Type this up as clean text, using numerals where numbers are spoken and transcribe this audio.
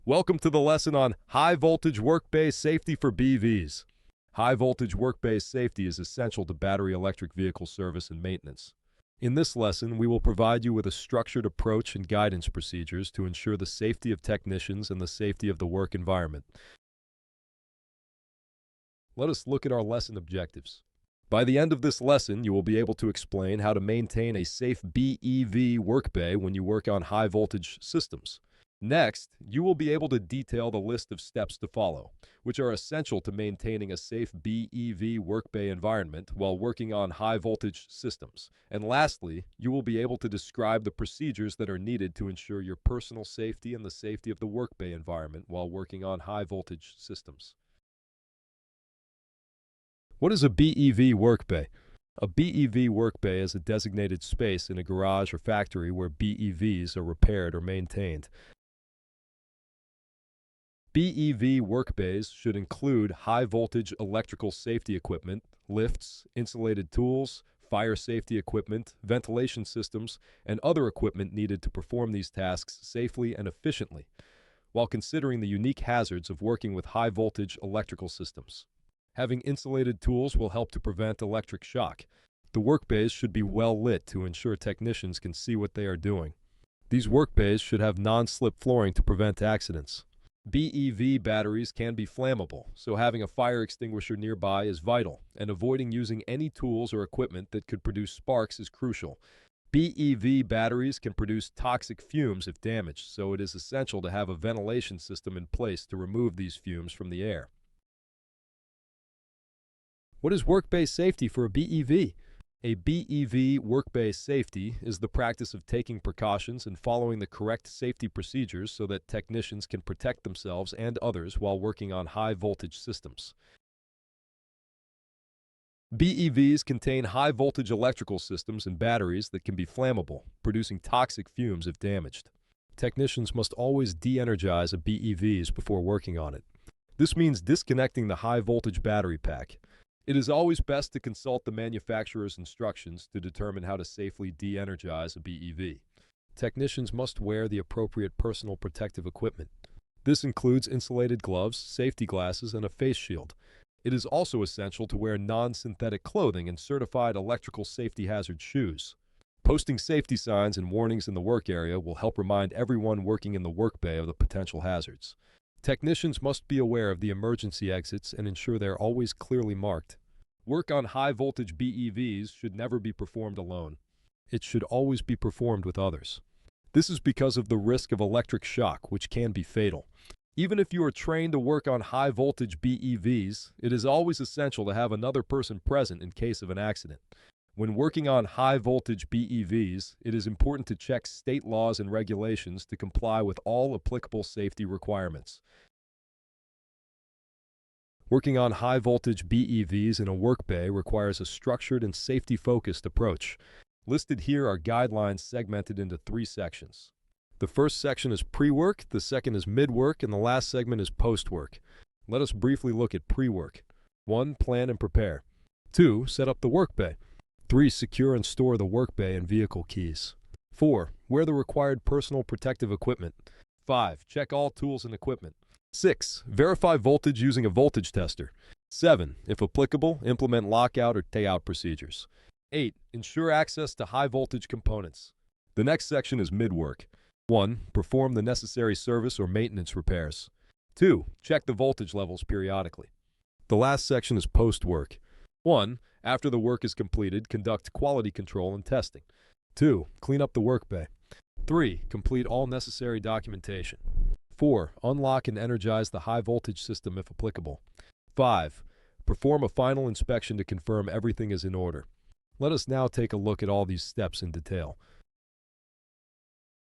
Welcome to the lesson on high voltage Workbay safety for BEVs. High voltage Workbay safety is essential to battery electric vehicle service and maintenance. In this lesson, we will provide you with a structured approach and guidance procedures to ensure the safety of technicians and the safety of the work environment. Let us look at our lesson objectives. By the end of this lesson, you will be able to explain how to maintain a safe BEV Workbay when you work on high voltage systems. Next, you will be able to detail the list of steps to follow, which are essential to maintaining a safe BEV Workbay environment while working on high-voltage systems. And lastly, you will be able to describe the procedures that are needed to ensure your personal safety and the safety of the Workbay environment while working on high-voltage systems. What is a BEV Workbay? A BEV Workbay is a designated space in a garage or factory where BEVs are repaired or maintained. BEV workbays should include high-voltage electrical safety equipment, lifts, insulated tools, fire safety equipment, ventilation systems, and other equipment needed to perform these tasks safely and efficiently, while considering the unique hazards of working with high-voltage electrical systems. Having insulated tools will help to prevent electric shock. The workbays should be well lit to ensure technicians can see what they are doing. These workbays should have non-slip flooring to prevent accidents. BEV batteries can be flammable, so having a fire extinguisher nearby is vital, and avoiding using any tools or equipment that could produce sparks is crucial. BEV batteries can produce toxic fumes if damaged, so it is essential to have a ventilation system in place to remove these fumes from the air. What is workbay safety for a BEV? A BEV workbay safety is the practice of taking precautions and following the correct safety procedures so that technicians can protect themselves and others while working on high-voltage systems. BEVs contain high-voltage electrical systems and batteries that can be flammable, producing toxic fumes if damaged. Technicians must always de-energize a BEVs before working on it. This means disconnecting the high-voltage battery pack. It is always best to consult the manufacturer's instructions to determine how to safely de-energize a BEV. Technicians must wear the appropriate personal protective equipment. This includes insulated gloves, safety glasses, and a face shield. It is also essential to wear non-synthetic clothing and certified electrical safety hazard shoes. Posting safety signs and warnings in the work area will help remind everyone working in the workbay of the potential hazards. Technicians must be aware of the emergency exits and ensure they are always clearly marked. Work on high-voltage BEVs should never be performed alone. It should always be performed with others. This is because of the risk of electric shock, which can be fatal. Even if you are trained to work on high-voltage BEVs, it is always essential to have another person present in case of an accident. When working on high-voltage BEVs, it is important to check state laws and regulations to comply with all applicable safety requirements. Working on high-voltage BEVs in a workbay requires a structured and safety-focused approach. Listed here are guidelines segmented into 3 sections. The first section is pre-work, the second is mid-work, and the last segment is post-work. Let us briefly look at pre-work. 1. Plan and prepare. 2. Set up the workbay. 3. Secure and store the workbay and vehicle keys. 4. Wear the required personal protective equipment. 5. Check all tools and equipment. 6. Verify voltage using a voltage tester. 7. If applicable, implement lockout or takeout procedures. 8. Ensure access to high-voltage components. The next section is mid-work. 1. Perform the necessary service or maintenance repairs. 2. Check the voltage levels periodically. The last section is post-work. 1. After the work is completed, conduct quality control and testing. 2. Clean up the workbay. 3. Complete all necessary documentation. 4. Unlock and energize the high-voltage system if applicable. 5. Perform a final inspection to confirm everything is in order. Let us now take a look at all these steps in detail.